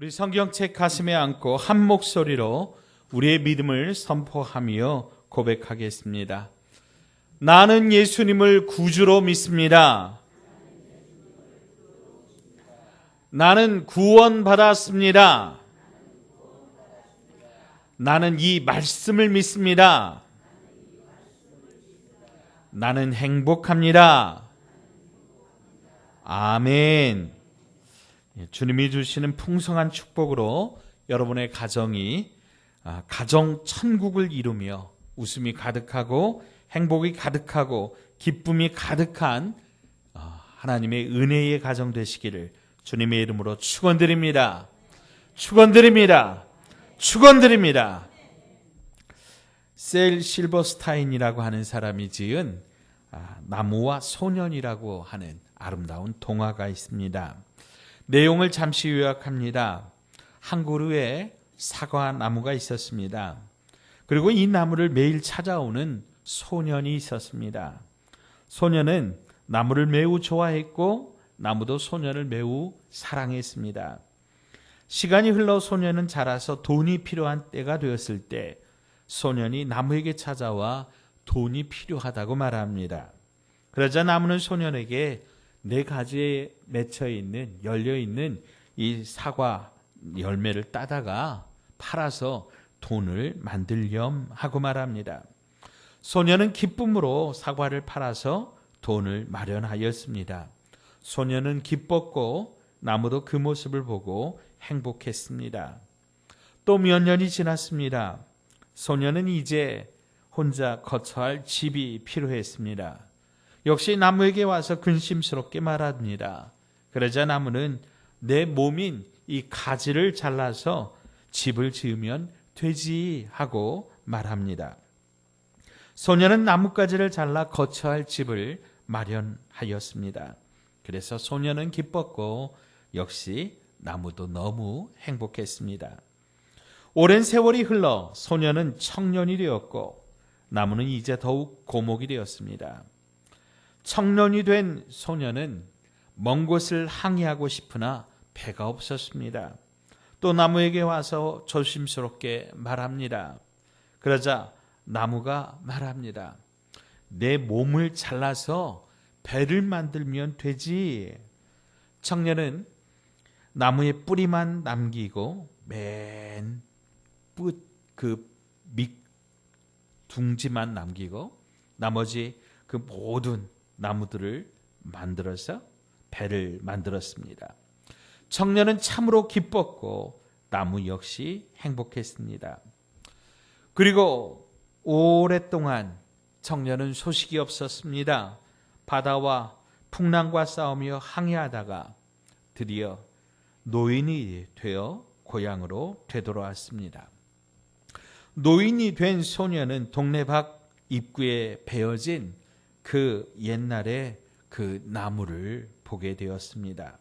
우리 성경책 가슴에 안고 한 목소리로 우리의 믿음을 선포하며 고백하겠습니다. 나는 예수님을 구주로 믿습니다. 나는 구원받았습니다. 나는 이 말씀을 믿습니다. 나는 행복합니다. 아멘. 주님이 주시는 풍성한 축복으로 여러분의 가정이 가정 천국을 이루며 웃음이 가득하고 행복이 가득하고 기쁨이 가득한 하나님의 은혜의 가정 되시기를 주님의 이름으로 축원드립니다. 축원드립니다. 축원드립니다. 셀 실버스타인이라고 하는 사람이 지은 나무와 소년이라고 하는 아름다운 동화가 있습니다. 내용을 잠시 요약합니다. 한 그루에 사과 나무가 있었습니다. 그리고 이 나무를 매일 찾아오는 소년이 있었습니다. 소년은 나무를 매우 좋아했고 나무도 소년을 매우 사랑했습니다. 시간이 흘러 소년은 자라서 돈이 필요한 때가 되었을 때 소년이 나무에게 찾아와 돈이 필요하다고 말합니다. 그러자 나무는 소년에게 네 가지에 맺혀 있는, 열려 있는 이 사과 열매를 따다가 팔아서 돈을 만들렴 하고 말합니다. 소년은 기쁨으로 사과를 팔아서 돈을 마련하였습니다. 소년은 기뻤고 나무도 그 모습을 보고 행복했습니다. 또 몇 년이 지났습니다. 소년은 이제 혼자 거처할 집이 필요했습니다. 역시 나무에게 와서 근심스럽게 말합니다. 그러자 나무는 내 몸인 이 가지를 잘라서 집을 지으면 되지 하고 말합니다. 소년은 나뭇가지를 잘라 거처할 집을 마련하였습니다. 그래서 소년은 기뻤고 역시 나무도 너무 행복했습니다. 오랜 세월이 흘러 소년은 청년이 되었고 나무는 이제 더욱 고목이 되었습니다. 청년이 된 소년은 먼 곳을 항해하고 싶으나 배가 없었습니다. 또 나무에게 와서 조심스럽게 말합니다. 그러자 나무가 말합니다. 내 몸을 잘라서 배를 만들면 되지. 청년은 나무의 뿌리만 남기고 맨 끝 밑 둥지만 남기고 나머지 그 모든 나무들을 만들어서 배를 만들었습니다. 청년은 참으로 기뻤고 나무 역시 행복했습니다. 그리고 오랫동안 청년은 소식이 없었습니다. 바다와 풍랑과 싸우며 항해하다가 드디어 노인이 되어 고향으로 되돌아왔습니다. 노인이 된 소년은 동네 밖 입구에 베어진 그 옛날의 그 나무를 보게 되었습니다.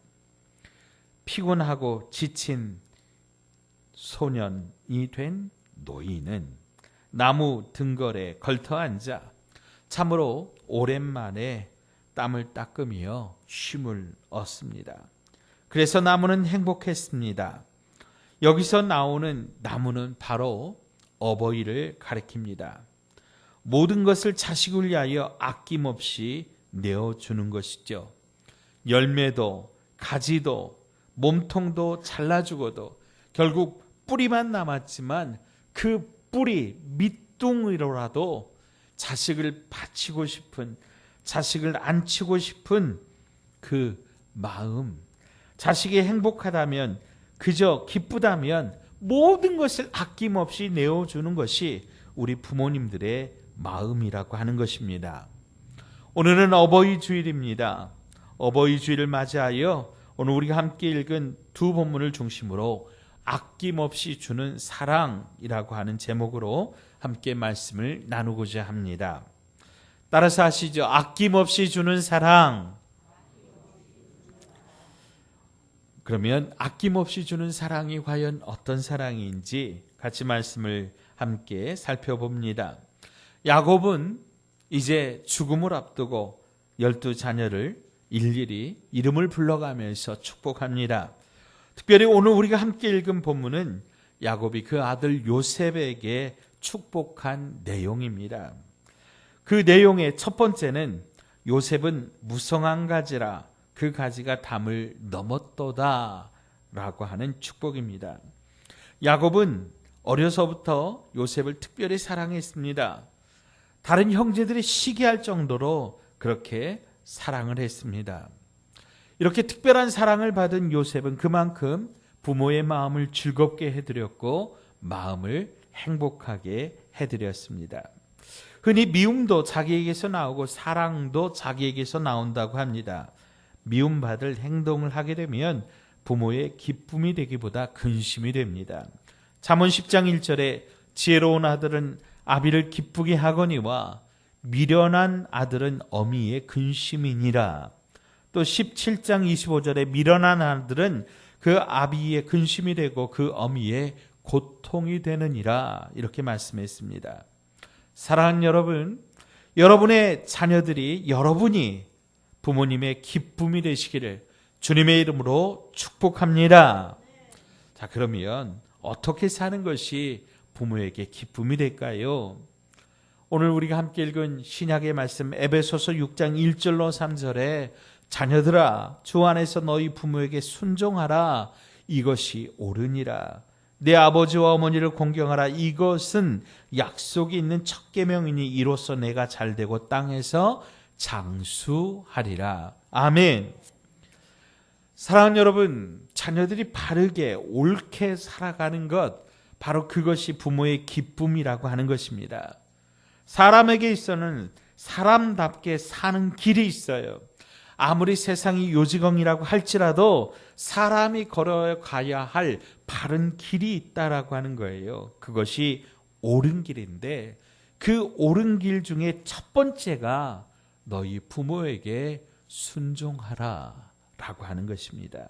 피곤하고 지친 소년이 된 노인은 나무 등걸에 걸터 앉아 참으로 오랜만에 땀을 닦으며 쉼을 얻습니다. 그래서 나무는 행복했습니다. 여기서 나오는 나무는 바로 어버이를 가리킵니다. 모든 것을 자식을 위하여 아낌없이 내어주는 것이죠. 열매도 가지도 몸통도 잘라주고도 결국 뿌리만 남았지만 그 뿌리 밑둥이로라도 자식을 바치고 싶은, 자식을 안치고 싶은 그 마음, 자식이 행복하다면, 그저 기쁘다면 모든 것을 아낌없이 내어주는 것이 우리 부모님들의 마음이라고 하는 것입니다. 오늘은 어버이 주일입니다. 어버이 주일을 맞이하여 오늘 우리가 함께 읽은 두 본문을 중심으로 아낌없이 주는 사랑이라고 하는 제목으로 함께 말씀을 나누고자 합니다. 따라서 하시죠. 아낌없이 주는 사랑. 그러면 아낌없이 주는 사랑이 과연 어떤 사랑인지 같이 말씀을 함께 살펴봅니다. 야곱은 이제 죽음을 앞두고 12 자녀를 일일이 이름을 불러가면서 축복합니다. 특별히 오늘 우리가 함께 읽은 본문은 야곱이 그 아들 요셉에게 축복한 내용입니다. 그 내용의 첫 번째는 요셉은 무성한 가지라 그 가지가 담을 넘었도다 라고 하는 축복입니다. 야곱은 어려서부터 요셉을 특별히 사랑했습니다. 다른 형제들이 시기할 정도로 그렇게 사랑을 했습니다. 이렇게 특별한 사랑을 받은 요셉은 그만큼 부모의 마음을 즐겁게 해드렸고 마음을 행복하게 해드렸습니다. 흔히 미움도 자기에게서 나오고 사랑도 자기에게서 나온다고 합니다. 미움받을 행동을 하게 되면 부모의 기쁨이 되기보다 근심이 됩니다. 잠언 10장 1절에 지혜로운 아들은 아비를 기쁘게 하거니와 미련한 아들은 어미의 근심이니라. 또 17장 25절에 미련한 아들은 그 아비의 근심이 되고 그 어미의 고통이 되느니라 이렇게 말씀했습니다. 사랑하는 여러분, 여러분의 자녀들이 여러분이 부모님의 기쁨이 되시기를 주님의 이름으로 축복합니다. 자, 그러면 어떻게 사는 것이 부모에게 기쁨이 될까요? 오늘 우리가 함께 읽은 신약의 말씀 에베소서 6장 1절로 3절에 자녀들아 주 안에서 너희 부모에게 순종하라 이것이 옳으니라. 내 아버지와 어머니를 공경하라 이것은 약속이 있는 첫 계명이니 이로써 내가 잘되고 땅에서 장수하리라. 아멘. 사랑하는 여러분, 자녀들이 바르게 옳게 살아가는 것 바로 그것이 부모의 기쁨이라고 하는 것입니다. 사람에게 있어서는 사람답게 사는 길이 있어요. 아무리 세상이 요지경이라고 할지라도 사람이 걸어가야 할 바른 길이 있다라고 하는 거예요. 그것이 옳은 길인데 그 옳은 길 중에 첫 번째가 너희 부모에게 순종하라 라고 하는 것입니다.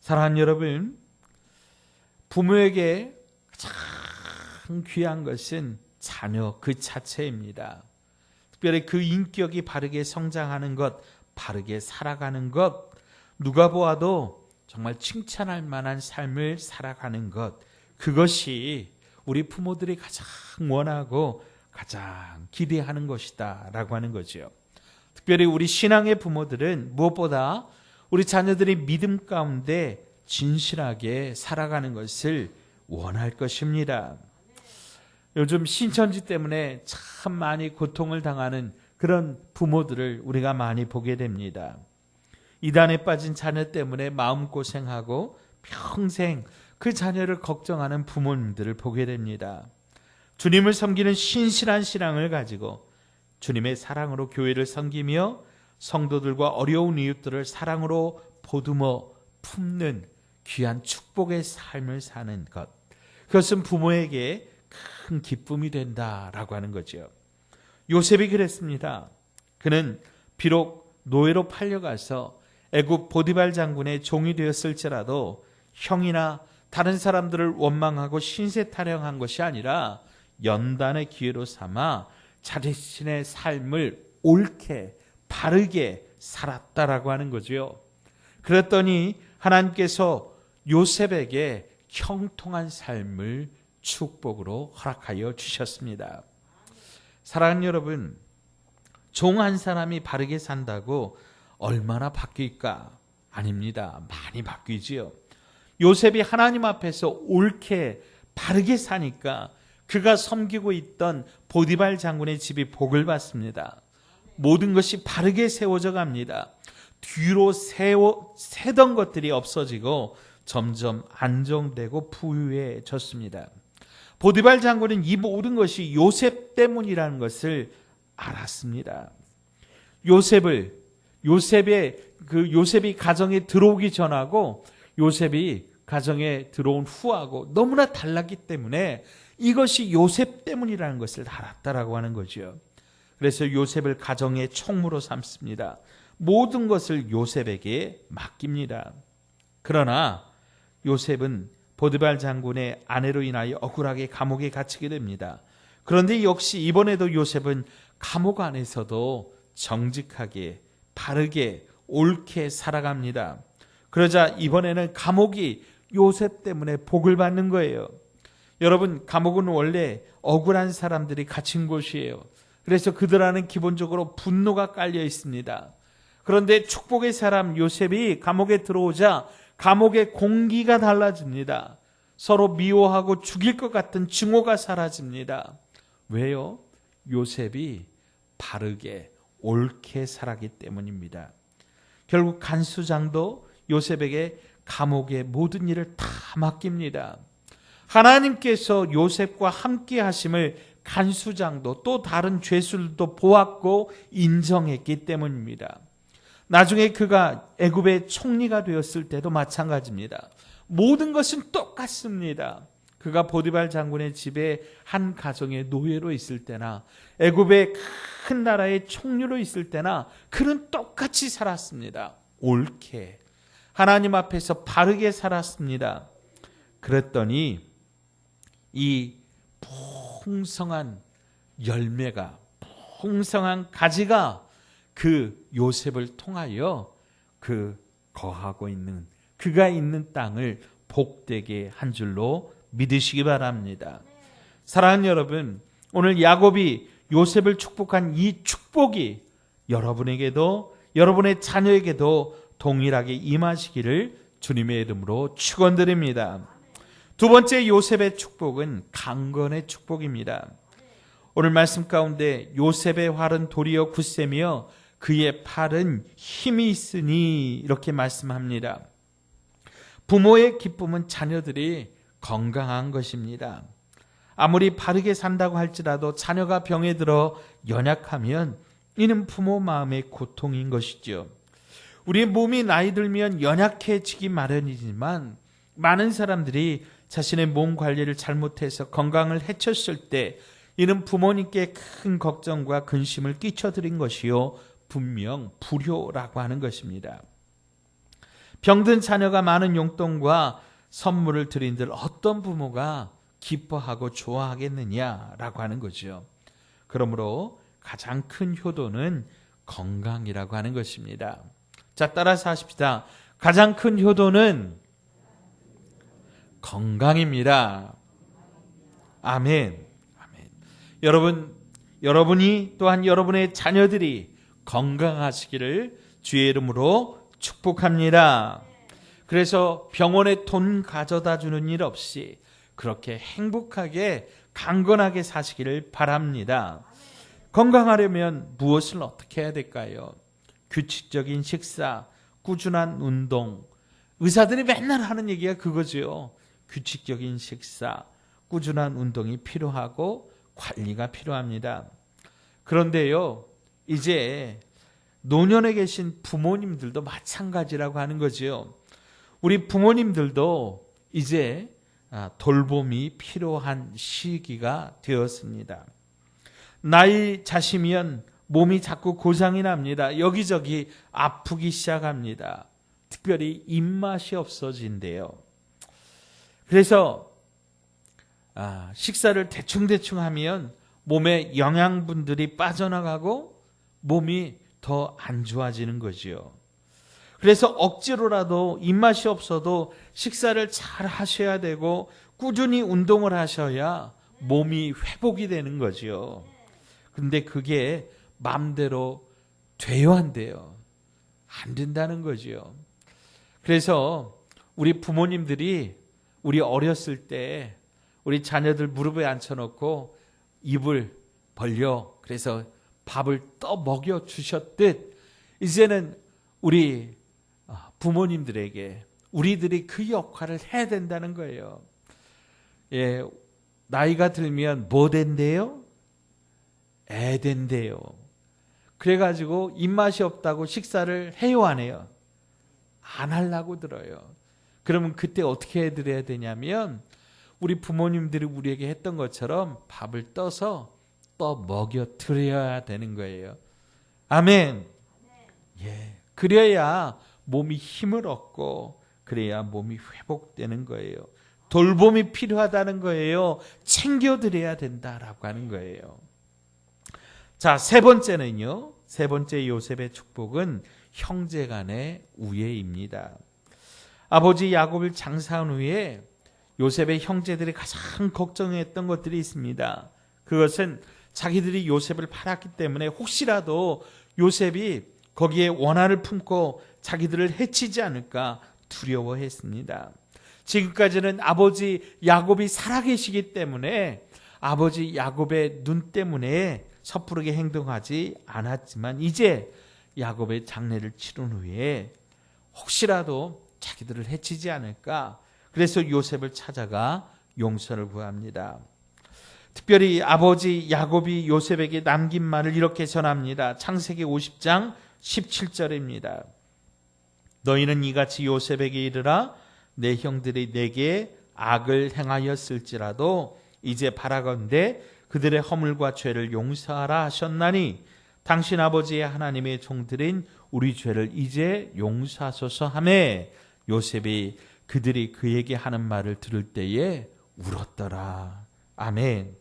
사랑하는 여러분, 부모에게 가장 귀한 것은 자녀 그 자체입니다. 특별히 그 인격이 바르게 성장하는 것, 바르게 살아가는 것, 누가 보아도 정말 칭찬할 만한 삶을 살아가는 것, 그것이 우리 부모들이 가장 원하고 가장 기대하는 것이다 라고 하는 거죠. 특별히 우리 신앙의 부모들은 무엇보다 우리 자녀들이 믿음 가운데 진실하게 살아가는 것을 원할 것입니다. 요즘 신천지 때문에 참 많이 고통을 당하는 그런 부모들을 우리가 많이 보게 됩니다. 이단에 빠진 자녀 때문에 마음고생하고 평생 그 자녀를 걱정하는 부모님들을 보게 됩니다. 주님을 섬기는 신실한 신앙을 가지고 주님의 사랑으로 교회를 섬기며 성도들과 어려운 이웃들을 사랑으로 보듬어 품는 귀한 축복의 삶을 사는 것, 그것은 부모에게 큰 기쁨이 된다라고 하는 거죠. 요셉이 그랬습니다. 그는 비록 노예로 팔려가서 애굽 보디발 장군의 종이 되었을지라도 형이나 다른 사람들을 원망하고 신세 타령한 것이 아니라 연단의 기회로 삼아 자신의 삶을 옳게 바르게 살았다라고 하는 거죠. 그랬더니 하나님께서 요셉에게 형통한 삶을 축복으로 허락하여 주셨습니다. 사랑하는 여러분, 종 한 사람이 바르게 산다고 얼마나 바뀔까? 아닙니다. 많이 바뀌지요. 요셉이 하나님 앞에서 옳게 바르게 사니까 그가 섬기고 있던 보디발 장군의 집이 복을 받습니다. 모든 것이 바르게 세워져 갑니다. 뒤로 세던 것들이 없어지고 점점 안정되고 부유해졌습니다. 보디발 장군은 이 모든 것이 요셉 때문이라는 것을 알았습니다. 요셉이 가정에 들어오기 전하고 요셉이 가정에 들어온 후하고 너무나 달랐기 때문에 이것이 요셉 때문이라는 것을 알았다라고 하는 거죠. 그래서 요셉을 가정의 총무로 삼습니다. 모든 것을 요셉에게 맡깁니다. 그러나 요셉은 보디발 장군의 아내로 인하여 억울하게 감옥에 갇히게 됩니다. 그런데 역시 이번에도 요셉은 감옥 안에서도 정직하게 바르게 옳게 살아갑니다. 그러자 이번에는 감옥이 요셉 때문에 복을 받는 거예요. 여러분, 감옥은 원래 억울한 사람들이 갇힌 곳이에요. 그래서 그들 안은 기본적으로 분노가 깔려 있습니다. 그런데 축복의 사람 요셉이 감옥에 들어오자 감옥의 공기가 달라집니다. 서로 미워하고 죽일 것 같은 증오가 사라집니다. 왜요? 요셉이 바르게 옳게 살았기 때문입니다. 결국 간수장도 요셉에게 감옥의 모든 일을 다 맡깁니다. 하나님께서 요셉과 함께 하심을 간수장도 또 다른 죄수들도 보았고 인정했기 때문입니다. 나중에 그가 애굽의 총리가 되었을 때도 마찬가지입니다. 모든 것은 똑같습니다. 그가 보디발 장군의 집에 한 가정의 노예로 있을 때나 애굽의 큰 나라의 총리로 있을 때나 그는 똑같이 살았습니다. 옳게 하나님 앞에서 바르게 살았습니다. 그랬더니 이 풍성한 열매가, 풍성한 가지가 그 요셉을 통하여 그 거하고 있는, 그가 있는 땅을 복되게 한 줄로 믿으시기 바랍니다. 사랑하는 여러분, 오늘 야곱이 요셉을 축복한 이 축복이 여러분에게도, 여러분의 자녀에게도 동일하게 임하시기를 주님의 이름으로 축원드립니다. 두 번째 요셉의 축복은 강건의 축복입니다. 오늘 말씀 가운데 요셉의 활은 도리어 굳세며 그의 팔은 힘이 있으니 이렇게 말씀합니다. 부모의 기쁨은 자녀들이 건강한 것입니다. 아무리 바르게 산다고 할지라도 자녀가 병에 들어 연약하면 이는 부모 마음의 고통인 것이죠. 우리의 몸이 나이 들면 연약해지기 마련이지만 많은 사람들이 자신의 몸 관리를 잘못해서 건강을 해쳤을 때 이는 부모님께 큰 걱정과 근심을 끼쳐드린 것이요 분명 불효라고 하는 것입니다. 병든 자녀가 많은 용돈과 선물을 드린들 어떤 부모가 기뻐하고 좋아하겠느냐라고 하는 거죠. 그러므로 가장 큰 효도는 건강이라고 하는 것입니다. 자, 따라서 하십시다. 가장 큰 효도는 건강입니다. 아멘. 아멘. 여러분이 또한 여러분의 자녀들이 건강하시기를 주의 이름으로 축복합니다. 그래서 병원에 돈 가져다 주는 일 없이 그렇게 행복하게 강건하게 사시기를 바랍니다. 건강하려면 무엇을 어떻게 해야 될까요? 규칙적인 식사, 꾸준한 운동. 의사들이 맨날 하는 얘기가 그거죠. 규칙적인 식사, 꾸준한 운동이 필요하고 관리가 필요합니다. 그런데요, 이제 노년에 계신 부모님들도 마찬가지라고 하는 거죠. 우리 부모님들도 이제 돌봄이 필요한 시기가 되었습니다. 나이 자시면 몸이 자꾸 고장이 납니다. 여기저기 아프기 시작합니다. 특별히 입맛이 없어진대요. 그래서 식사를 대충대충 하면 몸에 영양분들이 빠져나가고 몸이 더 안 좋아지는 거지요. 그래서 억지로라도 입맛이 없어도 식사를 잘 하셔야 되고 꾸준히 운동을 하셔야 몸이 회복이 되는 거지요. 근데 그게 마음대로 돼요, 안 돼요? 안 된다는 거지요. 그래서 우리 부모님들이 우리 어렸을 때 우리 자녀들 무릎에 앉혀놓고 입을 벌려 그래서 밥을 떠 먹여 주셨듯 이제는 우리 부모님들에게 우리들이 그 역할을 해야 된다는 거예요. 예, 나이가 들면 뭐 된대요? 애 된대요. 그래가지고 입맛이 없다고 식사를 해요, 안 해요? 안 하려고 들어요. 그러면 그때 어떻게 해드려야 되냐면 우리 부모님들이 우리에게 했던 것처럼 밥을 떠서 먹여 드려야 되는 거예요. 아멘. 예, 그래야 몸이 힘을 얻고 그래야 몸이 회복되는 거예요. 돌봄이 필요하다는 거예요. 챙겨드려야 된다라고 하는 거예요. 자, 세 번째는요. 세 번째 요셉의 축복은 형제간의 우애입니다. 아버지 야곱을 장사한 후에 요셉의 형제들이 가장 걱정했던 것들이 있습니다. 그것은 자기들이 요셉을 팔았기 때문에 혹시라도 요셉이 거기에 원한을 품고 자기들을 해치지 않을까 두려워했습니다. 지금까지는 아버지 야곱이 살아계시기 때문에 아버지 야곱의 눈 때문에 섣부르게 행동하지 않았지만 이제 야곱의 장례를 치른 후에 혹시라도 자기들을 해치지 않을까, 그래서 요셉을 찾아가 용서를 구합니다. 특별히 아버지 야곱이 요셉에게 남긴 말을 이렇게 전합니다. 창세기 50장 17절입니다. 너희는 이같이 요셉에게 이르라. 내 형들이 내게 악을 행하였을지라도 이제 바라건대 그들의 허물과 죄를 용서하라 하셨나니 당신 아버지의 하나님의 종들인 우리 죄를 이제 용서하소서 하매 요셉이 그들이 그에게 하는 말을 들을 때에 울었더라. 아멘.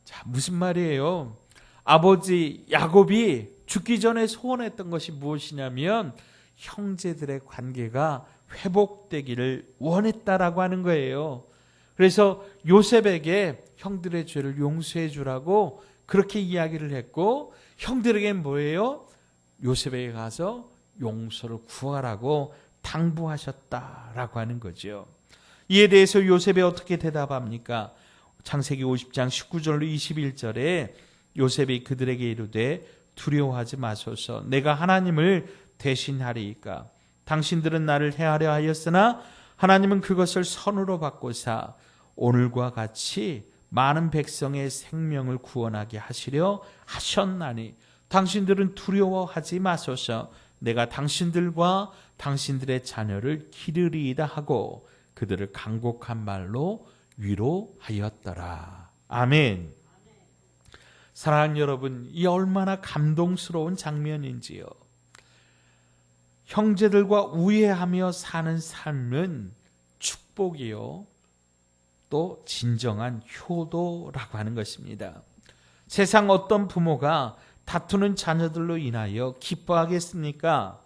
자, 무슨 말이에요? 아버지 야곱이 죽기 전에 소원했던 것이 무엇이냐면 형제들의 관계가 회복되기를 원했다라고 하는 거예요. 그래서 요셉에게 형들의 죄를 용서해 주라고 그렇게 이야기를 했고, 형들에게는 뭐예요? 요셉에게 가서 용서를 구하라고 당부하셨다라고 하는 거죠. 이에 대해서 요셉이 어떻게 대답합니까? 창세기 50장 19절로 21절에 요셉이 그들에게 이르되 두려워하지 마소서. 내가 하나님을 대신하리이까. 당신들은 나를 해하려 하였으나 하나님은 그것을 선으로 바꾸사 오늘과 같이 많은 백성의 생명을 구원하게 하시려 하셨나니 당신들은 두려워하지 마소서. 내가 당신들과 당신들의 자녀를 기르리이다 하고 그들을 간곡한 말로 위로하였더라. 아멘. 사랑하는 여러분, 이 얼마나 감동스러운 장면인지요. 형제들과 우애하며 사는 삶은 축복이요, 또 진정한 효도라고 하는 것입니다. 세상 어떤 부모가 다투는 자녀들로 인하여 기뻐하겠습니까?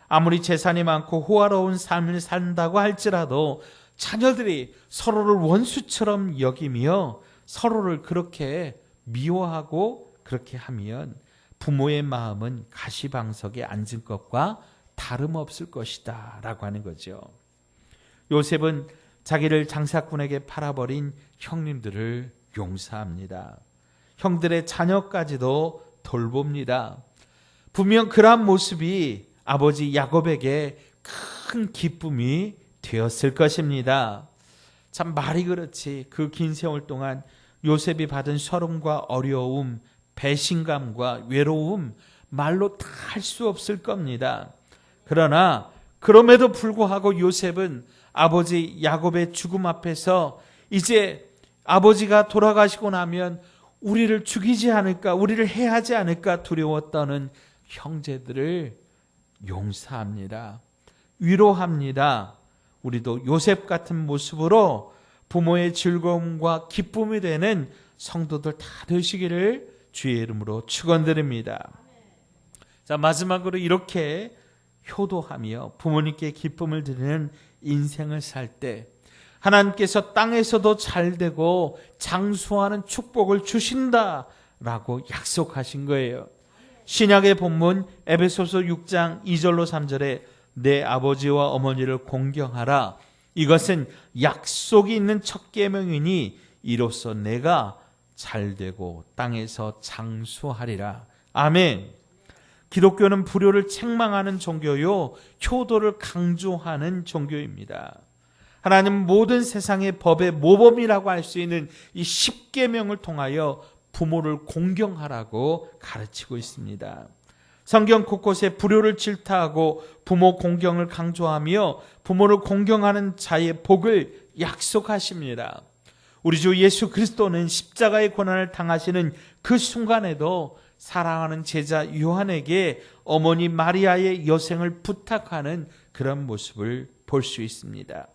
아무리 재산이 많고 호화로운 삶을 산다고 할지라도 자녀들이 서로를 원수처럼 여기며 서로를 그렇게 미워하고 그렇게 하면 부모의 마음은 가시방석에 앉은 것과 다름없을 것이다 라고 하는 거죠. 요셉은 자기를 장사꾼에게 팔아버린 형님들을 용서합니다. 형들의 자녀까지도 돌봅니다. 분명 그러한 모습이 아버지 야곱에게 큰 기쁨이 되었을 것입니다. 참 말이 그렇지 그 긴 세월 동안 요셉이 받은 서름과 어려움, 배신감과 외로움 말로 다 할 수 없을 겁니다. 그러나 그럼에도 불구하고 요셉은 아버지 야곱의 죽음 앞에서 이제 아버지가 돌아가시고 나면 우리를 죽이지 않을까, 우리를 해하지 않을까 두려웠다는 형제들을 용서합니다. 위로합니다. 우리도 요셉 같은 모습으로 부모의 즐거움과 기쁨이 되는 성도들 다 되시기를 주의 이름으로 축원드립니다. 자, 마지막으로 이렇게 효도하며 부모님께 기쁨을 드리는 인생을 살 때 하나님께서 땅에서도 잘되고 장수하는 축복을 주신다라고 약속하신 거예요. 신약의 본문 에베소서 6장 2절로 3절에 내 아버지와 어머니를 공경하라. 이것은 약속이 있는 첫 계명이니 이로써 내가 잘되고 땅에서 장수하리라. 아멘. 기독교는 불효를 책망하는 종교요, 효도를 강조하는 종교입니다. 하나님 모든 세상의 법의 모범이라고 할 수 있는 이 10계명을 통하여 부모를 공경하라고 가르치고 있습니다. 성경 곳곳에 불효를 질타하고 부모 공경을 강조하며 부모를 공경하는 자의 복을 약속하십니다. 우리 주 예수 그리스도는 십자가의 고난을 당하시는 그 순간에도 사랑하는 제자 요한에게 어머니 마리아의 여생을 부탁하는 그런 모습을 볼 수 있습니다.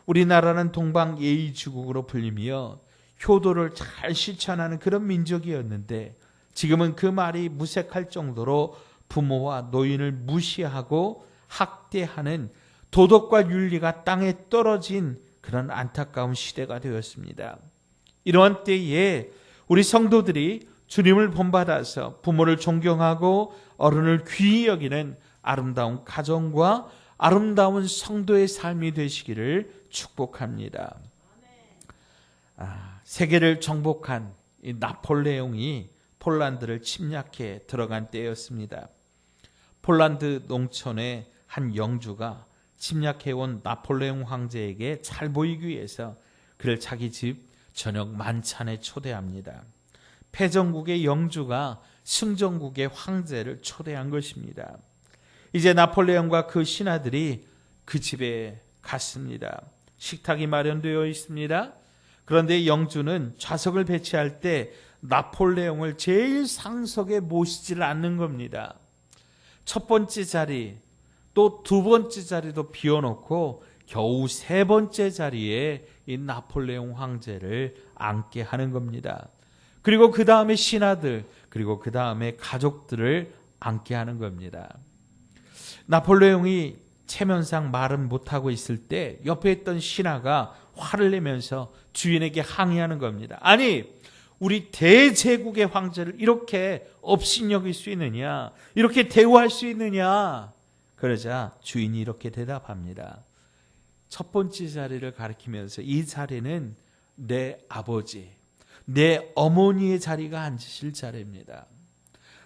우리나라는 동방예의주국으로 불리며 효도를 잘 실천하는 그런 민족이었는데 지금은 그 말이 무색할 정도로 부모와 노인을 무시하고 학대하는 도덕과 윤리가 땅에 떨어진 그런 안타까운 시대가 되었습니다. 이러한 때에 우리 성도들이 주님을 본받아서 부모를 존경하고 어른을 귀히 여기는 아름다운 가정과 아름다운 성도의 삶이 되시기를 축복합니다. 세계를 정복한 이 나폴레옹이 폴란드를 침략해 들어간 때였습니다. 폴란드 농촌의 한 영주가 침략해온 나폴레옹 황제에게 잘 보이기 위해서 그를 자기 집 저녁 만찬에 초대합니다. 패전국의 영주가 승전국의 황제를 초대한 것입니다. 이제 나폴레옹과 그 신하들이 그 집에 갔습니다. 식탁이 마련되어 있습니다. 그런데 영주는 좌석을 배치할 때 나폴레옹을 제일 상석에 모시지를 않는 겁니다. 첫 번째 자리, 또 두 번째 자리도 비워놓고 겨우 세 번째 자리에 이 나폴레옹 황제를 앉게 하는 겁니다. 그리고 그 다음에 신하들, 그리고 그 다음에 가족들을 앉게 하는 겁니다. 나폴레옹이 체면상 말은 못하고 있을 때 옆에 있던 신하가 화를 내면서 주인에게 항의하는 겁니다. 아니, 우리 대제국의 황제를 이렇게 업신여길 수 있느냐, 이렇게 대우할 수 있느냐. 그러자 주인이 이렇게 대답합니다. 첫 번째 자리를 가리키면서 이 자리는 내 아버지, 내 어머니의 자리가 앉으실 자리입니다.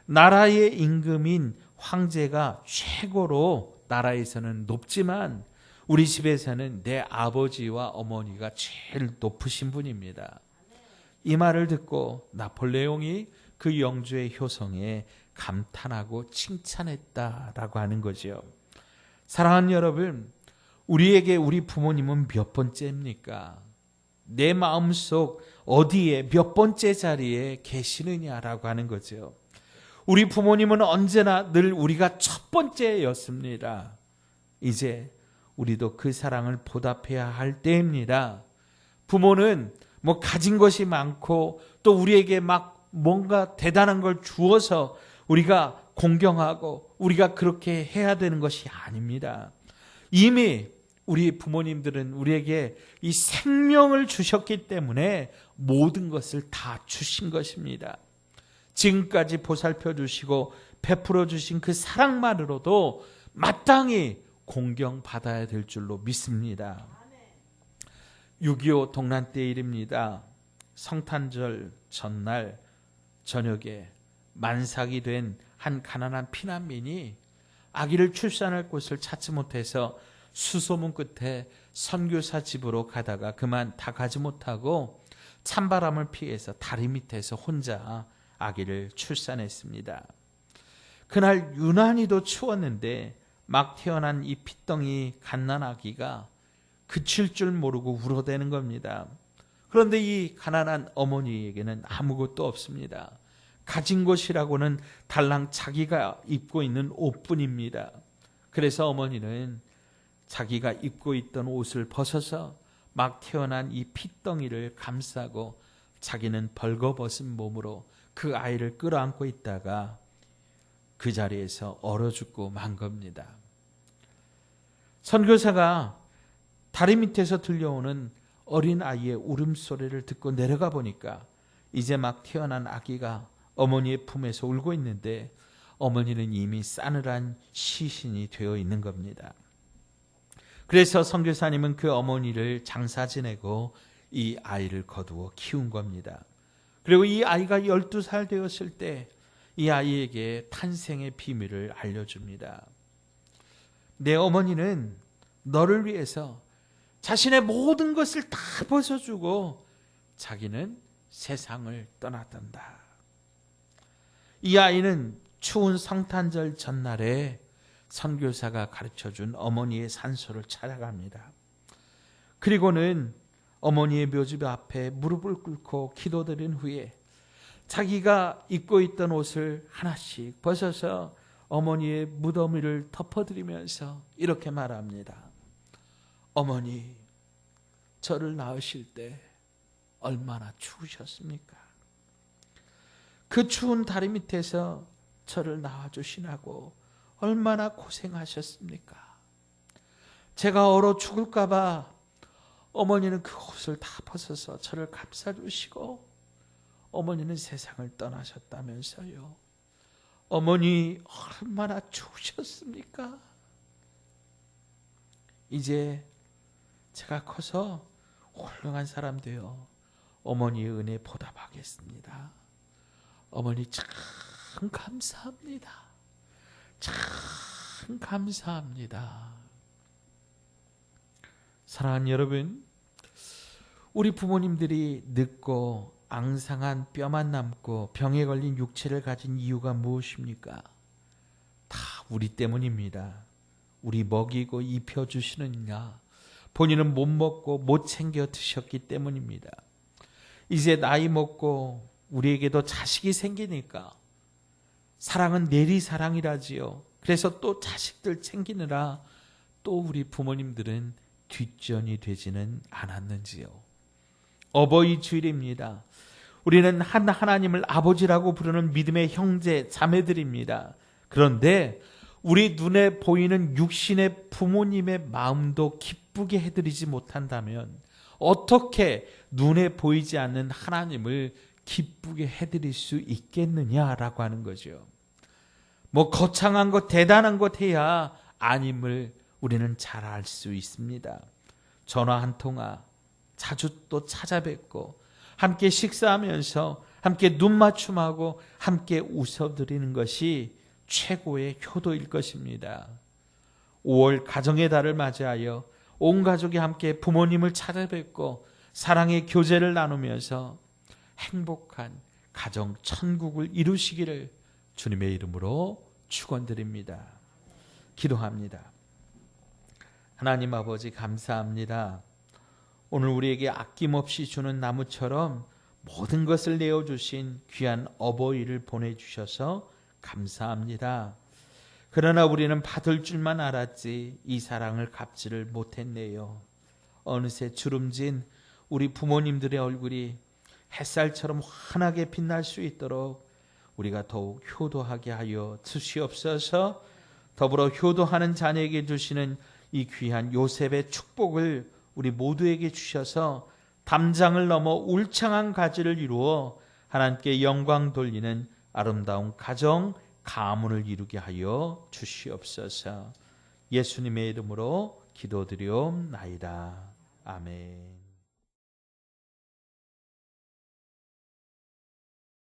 나라의 임금인 황제가 최고로 나라에서는 높지만 우리 집에서는 내 아버지와 어머니가 제일 높으신 분입니다. 이 말을 듣고 나폴레옹이 그 영주의 효성에 감탄하고 칭찬했다라고 하는 거죠. 사랑하는 여러분, 우리에게 우리 부모님은 몇 번째입니까? 내 마음속 어디에 몇 번째 자리에 계시느냐라고 하는 거죠. 우리 부모님은 언제나 늘 우리가 첫 번째였습니다. 이제 우리도 그 사랑을 보답해야 할 때입니다. 부모는 뭐 가진 것이 많고 또 우리에게 막 뭔가 대단한 걸 주어서 우리가 공경하고 우리가 그렇게 해야 되는 것이 아닙니다. 이미 우리 부모님들은 우리에게 이 생명을 주셨기 때문에 모든 것을 다 주신 것입니다. 지금까지 보살펴 주시고 베풀어 주신 그 사랑만으로도 마땅히 공경받아야 될 줄로 믿습니다. 6.25 동란 때 일입니다. 성탄절 전날 저녁에 만삭이 된 한 가난한 피난민이 아기를 출산할 곳을 찾지 못해서 수소문 끝에 선교사 집으로 가다가 그만 다 가지 못하고 찬바람을 피해서 다리 밑에서 혼자 아기를 출산했습니다. 그날 유난히도 추웠는데 막 태어난 이 핏덩이 갓난 아기가 그칠 줄 모르고 울어대는 겁니다. 그런데 이 가난한 어머니에게는 아무것도 없습니다. 가진 것이라고는 달랑 자기가 입고 있는 옷뿐입니다. 그래서 어머니는 자기가 입고 있던 옷을 벗어서 막 태어난 이 핏덩이를 감싸고 자기는 벌거벗은 몸으로 그 아이를 끌어안고 있다가 그 자리에서 얼어 죽고 만 겁니다. 선교사가 다리 밑에서 들려오는 어린 아이의 울음소리를 듣고 내려가 보니까 이제 막 태어난 아기가 어머니의 품에서 울고 있는데 어머니는 이미 싸늘한 시신이 되어 있는 겁니다. 그래서 선교사님은 그 어머니를 장사 지내고 이 아이를 거두어 키운 겁니다. 그리고 이 아이가 12살 되었을 때 이 아이에게 탄생의 비밀을 알려줍니다. 내 어머니는 너를 위해서 자신의 모든 것을 다 벗어주고 자기는 세상을 떠났단다. 이 아이는 추운 성탄절 전날에 선교사가 가르쳐준 어머니의 산소를 찾아갑니다. 그리고는 어머니의 묘지 앞에 무릎을 꿇고 기도드린 후에 자기가 입고 있던 옷을 하나씩 벗어서 어머니의 무덤을 덮어드리면서 이렇게 말합니다. 어머니, 저를 낳으실 때 얼마나 추우셨습니까? 그 추운 다리 밑에서 저를 낳아주시라고 얼마나 고생하셨습니까? 제가 얼어 죽을까 봐 어머니는 그 옷을 다 벗어서 저를 감싸주시고 어머니는 세상을 떠나셨다면서요. 어머니 얼마나 좋으셨습니까? 이제 제가 커서 훌륭한 사람 되어 어머니의 은혜 보답하겠습니다. 어머니 참 감사합니다. 참 감사합니다. 사랑하는 여러분, 우리 부모님들이 늙고 앙상한 뼈만 남고 병에 걸린 육체를 가진 이유가 무엇입니까? 다 우리 때문입니다. 우리 먹이고 입혀주시느냐, 본인은 못 먹고 못 챙겨 드셨기 때문입니다. 이제 나이 먹고 우리에게도 자식이 생기니까 사랑은 내리사랑이라지요. 그래서 또 자식들 챙기느라 또 우리 부모님들은 뒷전이 되지는 않았는지요. 어버이 주일입니다. 우리는 하나님을 아버지라고 부르는 믿음의 형제 자매들입니다. 그런데 우리 눈에 보이는 육신의 부모님의 마음도 기쁘게 해드리지 못한다면 어떻게 눈에 보이지 않는 하나님을 기쁘게 해드릴 수 있겠느냐라고 하는 거죠. 뭐 거창한 것, 대단한 것 해야 아님을 우리는 잘 알 수 있습니다. 전화 한 통화, 자주 또 찾아뵙고 함께 식사하면서 함께 눈 맞춤하고 함께 웃어드리는 것이 최고의 효도일 것입니다. 5월 가정의 달을 맞이하여 온 가족이 함께 부모님을 찾아뵙고 사랑의 교제를 나누면서 행복한 가정 천국을 이루시기를 주님의 이름으로 축원드립니다. 기도합니다. 하나님 아버지 감사합니다. 오늘 우리에게 아낌없이 주는 나무처럼 모든 것을 내어주신 귀한 어버이를 보내주셔서 감사합니다. 그러나 우리는 받을 줄만 알았지 이 사랑을 갚지를 못했네요. 어느새 주름진 우리 부모님들의 얼굴이 햇살처럼 환하게 빛날 수 있도록 우리가 더욱 효도하게 하여 주시옵소서. 더불어 효도하는 자녀에게 주시는 이 귀한 요셉의 축복을 우리 모두에게 주셔서 담장을 넘어 울창한 가지를 이루어 하나님께 영광 돌리는 아름다운 가정 가문을 이루게 하여 주시옵소서. 예수님의 이름으로 기도드리옵나이다. 아멘.